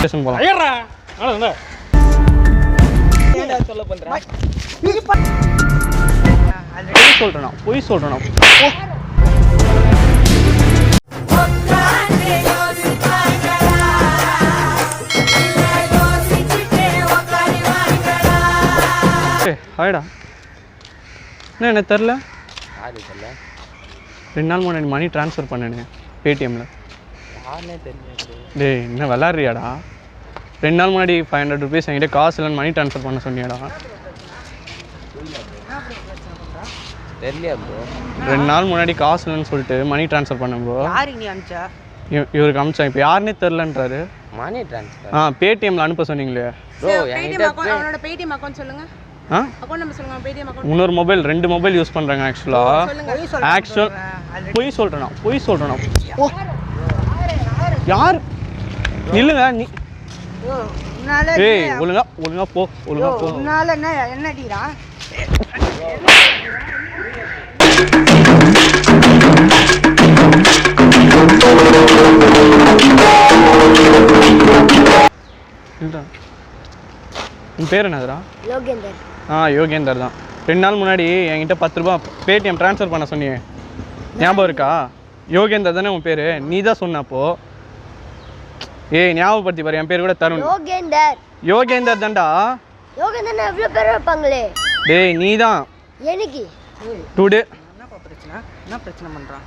Station போலாம். ஐயரா அண்ணா ஏன்டா சொல்ல பண்ற? போய் சொல்றேனா ஹாய்டா. என்ன தெரில, 2 நாள் முன்னாடி மணி ட்ரான்ஸ்ஃபர் பண்ணேன் பேடிஎம்மில். டேய் என்ன விளாட்றியாடா? 2 நாள் முன்னாடி 500 ருபீஸ் என்கிட்ட காசு இல்லைன்னு மணி ட்ரான்ஸ்ஃபர் பண்ண சொன்னியாடா. தெரியலையா ப்ரோ? 2 நாள் முன்னாடி காசு இல்லைன்னு சொல்லிட்டு மணி ட்ரான்ஸ்ஃபர் பண்ணேன் ப்ரோ. யாருக்கு நீ அனுப்பிச்சா? இவருக்கு அனுப்பிச்சேன். இப்போ யாருன்னே தெரிலன்றாரு. மணி ட்ரான்ஸ்ஃபர் பேடிஎம்மில் அனுப்ப சொன்னீங்களே ப்ரோ. அவனோட பேடிஎம் அக்கௌண்ட் சொல்லுங்க. அக்கௌண்ட் நம்பர் சொல்லுங்க. Paytm account. இன்னொரு மொபைல் 2 மொபைல் யூஸ் பண்ணுறாங்க போய் சொல்கிறேண்ணா யார் நில்லுங்க நீ. ஏய் ஒழுங்கா போ. உன்னால என்ன டீரா? உன் பேர் என்னதுடா? யோகேந்தர். யோகேந்தர் தான். 2 நாள் முன்னாடி என்கிட்ட 10 ரூபா பேடிஎம் ட்ரான்ஸ்ஃபர் பண்ண சொன்னியே, ஞாபகம் இருக்கா? யோகேந்தர் தானே உன் பேர்? நீ தான் சொன்னப்போ. ஏய் ஞாபகப்படுத்தி பாரு, என் பேர் கூட தருண். யோகேந்தர் தான்டா. யோகேந்தர் எவ்வளோ பேர் இருப்பாங்களே. டேய் நீ தான். எனக்கு 2 டே என்ன பிரச்சனை பண்றான்?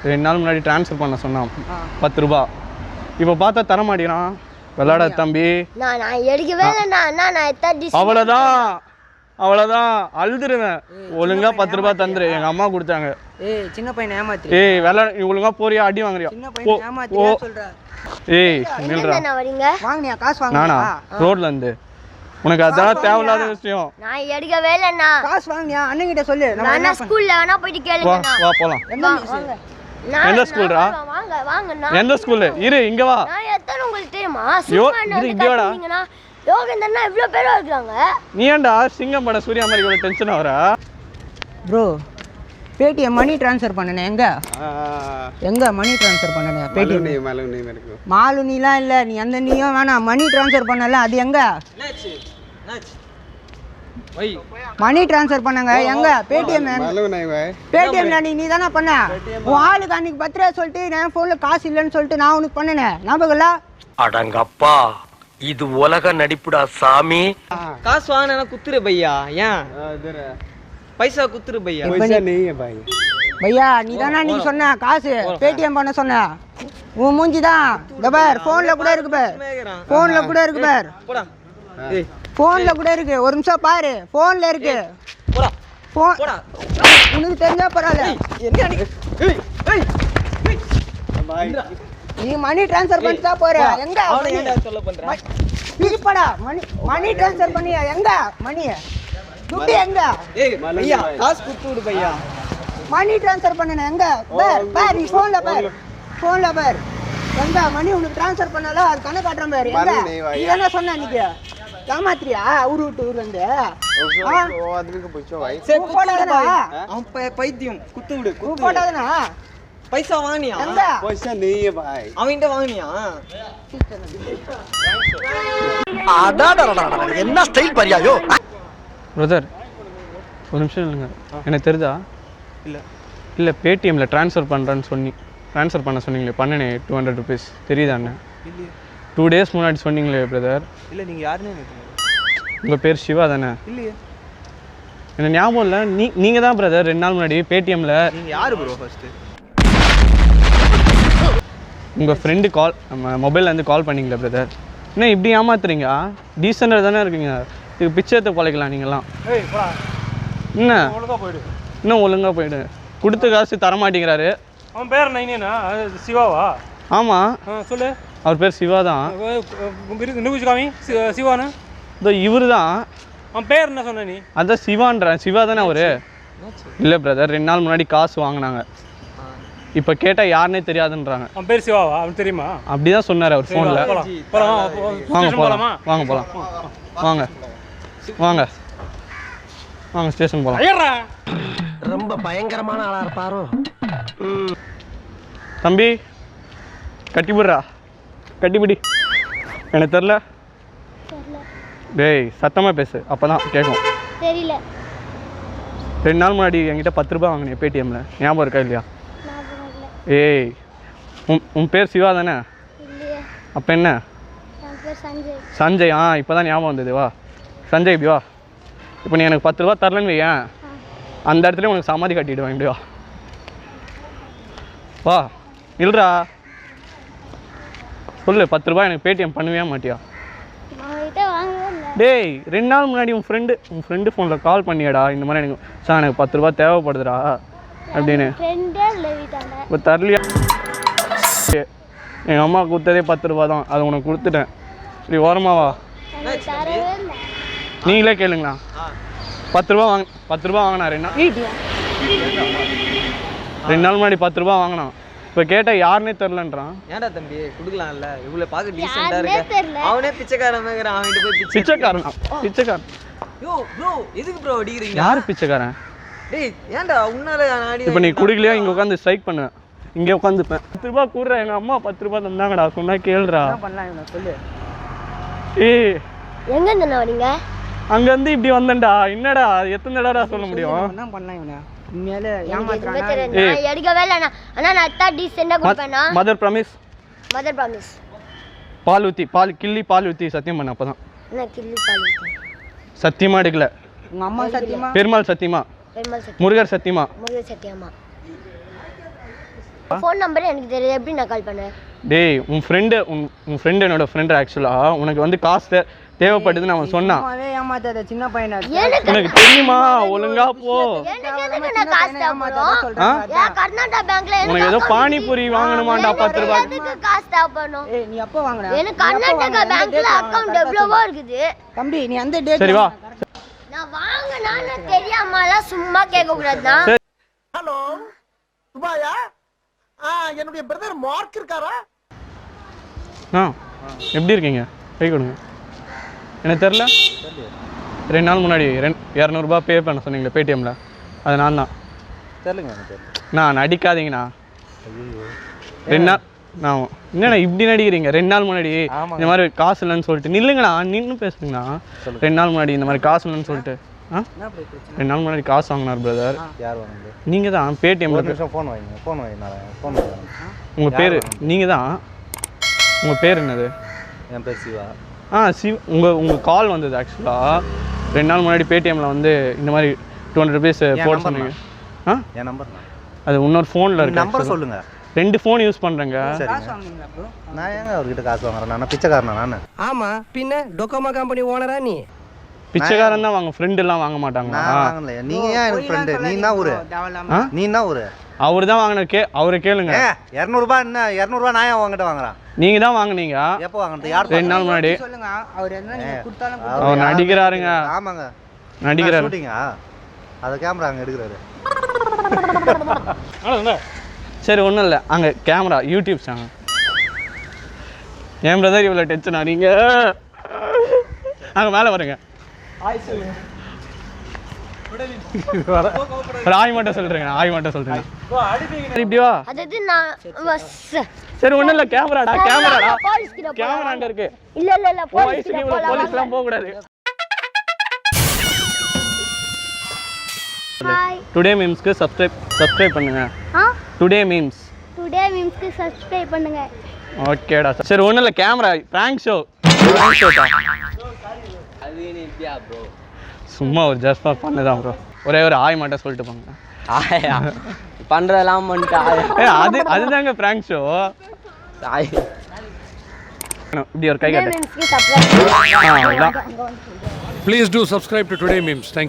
2 நாள் முன்னாடி ட்ரான்ஸ்ஃபர் பண்ண சொன்னான் 10 ரூபா. இப்போ பார்த்தா தர மாட்டேங்கிறான். விளாட தம்பி. நான் எடுக்கவே இல்லை. அவ்வளோதான் அழுதுருவேன். ஒழுங்கா 10 ரூபா தந்துரு. எங்க அம்மா கொடுத்தாங்க. ஏய் சின்ன பையனை ஏமாத்தி. ஏய் ஒழுங்கா போறியா அடி வாங்குறியா? சின்ன பையனை ஏமாத்தியா சொல்ற? ஏய் நில்றா. வாங்குனியா? காசு வாங்குனியா? நானா ரோட்ல இருந்து? உனக்கு அதான் தேவையில்லாத விஷயம். நான் எடுக்கவே இல்லைண்ணா. காசு வாங்குனியா? அண்ணன் கிட்ட சொல்லு. நான் ஸ்கூல்ல வேணா போயிட்டு கேளுங்க. வா போலாம். எந்த ஸ்கூல்ரா? வாங்கண்ணா. எந்த ஸ்கூல்? இரு இங்க வா. நான் எத்தனை உங்களுக்கு தெரியுமா? சும்மா யோகேந்தர்னா இவ்ளோ பேர் இருக்காங்க. நீ ஏன்டா சிங்கம் பட சூர்யா மாதிரி இவ்வளவு டென்ஷன் ஆவற? ப்ரோ பேடிஎம் மணி ட்ரான்ஸ்ஃபர் பண்ணனே எங்க மணி ட்ரான்ஸ்ஃபர் பண்ணனே? பேடிஎம் மாலுனிலாம் இல்ல. நீ அந்த நீயும் வேணாம். மணி ட்ரான்ஸ்ஃபர் பண்ணல அது எங்க? மணி ட்ரான்ஸ்ஃபர் பண்ணங்க எங்க? பேடிஎம்ல நீ தானே பண்ண. உன் ஆளுக்கு அன்னைக்கு 10 ரூபா சொல்லிட்டு நான் போன்ல காசு இல்லைன்னு சொல்லிட்டு நான் உனக்கு பண்ணனே, ஞாபகம் இல்ல? அடங்கப்பா, இது உலக நடிப்புடா சாமி. காசு வாங்கினா குத்துரு பையா. ஏன் பைசா குத்துரு பையா? பையா நீ தானே நீ சொன்ன காசு பேடிஎம் பண்ண சொன்ன. உன் மூஞ்சி தான் இந்த பார். போன்ல கூட இருக்கு பார். போன்ல கூட இருக்கு பார். போடா. போன்ல கூட இருக்கு. ஒரு நிமிஷம் பாரு. போன்ல இருக்கு. போடா போடா. உனக்கு தெரிஞ்சா பரவாயில்ல. நீ மணி ட்ரான்ஸ்ஃபர் பண்ணிட்டா போற. எங்க ஏன்டா சொல்ல பண்ற? பிரிப்படா. மணி ட்ரான்ஸ்ஃபர் பண்ணியா? எங்க மணி துட்டு எங்க? ஏய் பையா காசு குத்து விடு பையா. மணி ட்ரான்ஸ்ஃபர் பண்ணனே எங்க? பார் நீ போன்ல பார். போன்ல பார். எங்க மணி உனக்கு ட்ரான்ஸ்ஃபர் பண்ணல அது கணக்கு காட்டுறேன் பாரு. எங்க நீ என்ன சொன்ன அன்னைக்கு? ஏமாத்திரியா? ஊர் விட்டு ஊர் வந்து பைத்தியம் குத்து விடு. போட்டாதானா? பைசா வாங்கினியா? அவன்கிட்ட வாங்கினியா? என்ன ஸ்டைல் பரியாயோ பிரதர் ஒரு நிமிஷம் இல்லைங்க. எனக்கு தெரிஞ்சா இல்லை பேடிஎம்மில் ட்ரான்ஸ்ஃபர் பண்ண சொன்னீங்களே பண்ணனே 200 ருபீஸ் தெரியுதா அண்ணன்? 2 டேஸ் முன்னாடி சொன்னீங்களே பிரதர். இல்லை நீங்கள் யாருன்னு உங்கள் பேர் சிவா தானே? இல்லையே எனக்கு ஞாபகம் இல்லை. நீங்கள் தான் பிரதர் 2 நாள் முன்னாடி பேடிஎம்மில். நீங்கள் யார் ப்ரோ ஃபர்ஸ்ட்டு? உங்கள் ஃப்ரெண்டு நம்ம மொபைல்லேருந்து கால் பண்ணிங்களே பிரதர். என்ன இப்படி ஏமாத்துறீங்க? டீசெண்டாக தானே இருக்கீங்க. இதுக்கு பிச்சை எடுத்து பழைக்கலாம் நீங்கள்லாம். என்ன இன்னும் ஒழுங்காக போயிடு. கொடுத்த காசு தரமாட்டேங்கிறாரு. அவன் பேர் நைனா? சிவாவா? ஆமாம் சொல்லு. அவர் பேர் சிவா தான். நிகழ்ச்சி சிவானு இதோ இவர் தான். அவன் பேர் என்ன சொன்ன நீ? அதான் சிவான்றேன். சிவா தானே அவரு? இல்லை பிரதர் 2 நாள் முன்னாடி காசு வாங்கினாங்க. இப்போ கேட்டால் யாருன்னே தெரியாதுன்றாங்க. அவன் பேர் சிவாவா? அவன் தெரியுமா? அப்படி தான் சொன்னார் அவர் ஃபோனில். வாங்க போகலாம். வாங்க ஸ்டேஷன் போகலாம். ரொம்ப பயங்கரமான ஆளா இருப்பாரோ. தம்பி கட்டிவிடுறா. கட்டிப்பிடி. எனக்கு தெரில. டேய் சத்தமாக பேசு, அப்போ தான் கேட்கும். தெரியல. 2 நாள் முன்னாடி என்கிட்ட 10 ரூபா வாங்கினேன் பேடிஎம்மில், ஞாபகம் இருக்கா இல்லையா? ஏய் உன் பேர் சிவா தானே? அப்போ என்ன? சஞ்சய். இப்போ தான் ஞாபகம் வந்தது. வா சஞ்சய், இப்படி வா. இப்போ நீ எனக்கு 10 ரூபா தரலன்னு வையேன், அந்த இடத்துல உனக்கு சமாதி கட்டிடுவேன். இப்படி வா. வா இல்லைடா, சொல்லு 10 ரூபா எனக்கு பேடிஎம் பண்ணுவியா மாட்டியா? டேய் 2 நாள் முன்னாடி உன் ஃப்ரெண்டு ஃபோனில் கால் பண்ணியாடா, இந்த மாதிரி எனக்கு சார் எனக்கு 10 ரூபா தேவைப்படுதுடா அப்படின்னு. இப்போ தரலையா? எங்கள் அம்மா கொடுத்ததே 10 ரூபா தான், அதை உனக்கு கொடுத்துட்டேன். சரி ஓரமாவா, நீங்களே கேளுங்களா? 10 ரூபா வாங்கினா 2 நாள் முன்னாடி 10 ரூபா வாங்கினான். இப்போ கேட்டால் யாருன்னே தெரிலன்றான். ஏன்டா தம்பி கொடுக்கலாம்ல, இவ்வளோ பார்க்க டீசெண்டாக இருக்க. அவனே பிச்சைக்காரன் அவன்கிட்ட போய் பிச்சைக்காரன். யோ ப்ரோ எதுக்கு ப்ரோ அடிக்கிறீங்க? யார் பிச்சைக்காரன்? டேய் ஏன்டா உன்னால அடி. இப்போ நீ குடிக்கலையா? இங்கே உட்காந்து ஸ்ட்ரைக் பண்ணுவேன், இங்கே உட்காந்துப்பேன். 10 ரூபா கூடுறா, எங்கள் அம்மா 10 ரூபா தந்தாங்கடா, சொன்னா கேளுடா. சொல்லு. ஏய் எங்க இருந்து வரீங்க? அங்கேருந்து இப்படி வந்தேன்டா. என்னடா எத்தனை தடவை சொல்ல முடியும்? என்ன பண்ணலாம் இவனை? உண்மையிலே ஏமாத்துறானா? எடுக்கவே இல்லை அண்ணா. நான் அத்தா டீசெண்டா கொடுப்பேனா? Mother promise. பால் ஊற்றி சத்தியம் பண்ண. அப்பதான் நான் கிள்ளி பால் ஊத்தி. சத்தியமா எடுக்கல. உங்க அம்மா சத்தியமா? பெருமாள் சத்தியமா? முருகர் சத்தியமா? ஃபோன் நம்பர் எனக்கு தெரியாது, எப்படி நான் கால் பண்ணேன்? டேய் உன் ஃப்ரெண்டு என்னோட ஃப்ரெண்டு. ஆக்சுவலாக உனக்கு வந்து காசு தேவைப்படுதுன்னு அவன் சொன்னான். ஏமாத்தாத சின்ன பையனா? உனக்கு தெரியுமா? ஒழுங்கா போ. கர்நாடகா பேங்க்ல உனக்கு ஏதோ பானிபூரி வாங்கணுமாண்டா 10 ரூபாய். காசு தேவைப்படும். நீ எப்போ வாங்குன? எனக்கு கர்நாடகா பேங்க்ல அக்கவுண்ட் எவ்வளவோ இருக்குது. தம்பி நீ அந்த டேட் சரி வா. நான் வாங்குனானே தெரியாமலாம் சும்மா கேட்க கூடாதுதான். ஹலோ சுபாயா, என்னுடைய பிரதர் மார்க் இருக்காரா? எப்படி இருக்கீங்க? கை கொடுங்க. எனக்கு தெரில. 2 நாள் முன்னாடி 200 ரூபா பே பண்ண சொன்னீங்களே பேடிஎம்மில், அது நான் தான். தெரியலங்க நான் நடிக்காதீங்கண்ணா. 2 நாள் நான் என்னண்ணா இப்படி நடிக்கிறீங்க? 2 நாள் முன்னாடி இந்த மாதிரி காசு இல்லைன்னு சொல்லிட்டு நில்லுங்கண்ணா, நின்று பேசுங்கண்ணா. 2 நாள் முன்னாடி இந்த மாதிரி காசு இல்லைன்னு சொல்லிட்டு 2 நாள் முன்னாடி காசு வாங்கினார் பிரதர். யார் வாங்குது? நீங்கள் தான் பேடிஎம்மில். ஃபோன் வாங்கிங்க. உங்கள் பேர் நீங்கள் தான். உங்கள் பேர் என்னது? என் பேர் சிவா. உங்கள் கால் வந்தது. ஆக்சுவலாக 2 நாள் முன்னாடி பேடிஎம்மில் வந்து இந்த மாதிரி 200 ருபீஸ் போட சொன்னீங்க. என் நம்பர் அது இன்னொரு ஃபோனில் இருக்கு. நம்பர் சொல்லுங்கள். 2 ஃபோன் யூஸ் பண்ணுறேங்க. நான் ஏங்க அவர்கிட்ட காசு வாங்குறேன்? நான் பிச்சைக்காரனா? நான் ஆமா பின்ன டொக்கோமா கம்பெனி ஓனரா நீ? பிச்சைக்காரன் தான் வாங்க, ஃப்ரெண்ட் எல்லாம் வாங்க மாட்டாங்க. நீங்க ஏன் எனக்கு ஃப்ரெண்டு? நீ தான் ஊரு. அவரு தான் வாங்கின. அவரை கேளுங்க. 200 ரூபாய் என்ன 200 ரூபாய் நான் வாங்கிட்ட வாங்குறான். நீங்க தான் வாங்குனீங்க. எப்போ வாங்குறது? யார்? 2 நாள் முன்னாடி. சொல்லுங்க. அவர் என்ன நீங்க கொடுத்தாலும் அவர் நடிக்கிறாருங்க. ஆமாங்க நடிக்கிறாரு. ஷூட்டிங்கா? அத கேமரா அங்க எடுக்கறாரு. சரி ஒன்றும் இல்லை, அங்கே கேமரா யூடியூப் சேனல். என் பிரதர் இவ்வளோ டென்ஷன் ஆறீங்க. அங்கே மேலே வருங்க. ஆய் மட்டும் சொல்றேங்க. இப்படி வா. சரி ஒன்றும் இல்லை, கேமராடா. கேமரா அங்கே இருக்கு. இல்ல போலீஸ்லாம் போக கூடாது. டுடே மீம்ஸ்க்கு சப்ஸ்கிரைப் பண்ணுங்க. டுடே மீம்ஸ்க்கு சப்ஸ்கிரைப் பண்ணுங்க. ஓகேடா. சரி ஒன்றும் இல்லை, கேமரா பிராங்க் ஷோ. சும்மா ஒரு ஜஸ்ட் ஃபார் ஃபன் தான் ப்ரோ. ஒரே ஒரு ஆய் மட்டும் சொல்லிட்டு போங்க. ஆயா பண்றதெல்லாம் பண்ணிட்டு அதுதாங்க பிராங்க் ஷோ. இப்படி ஒரு கை காட்டு. Subscribe. Please do subscribe to Today Memes. Thank you.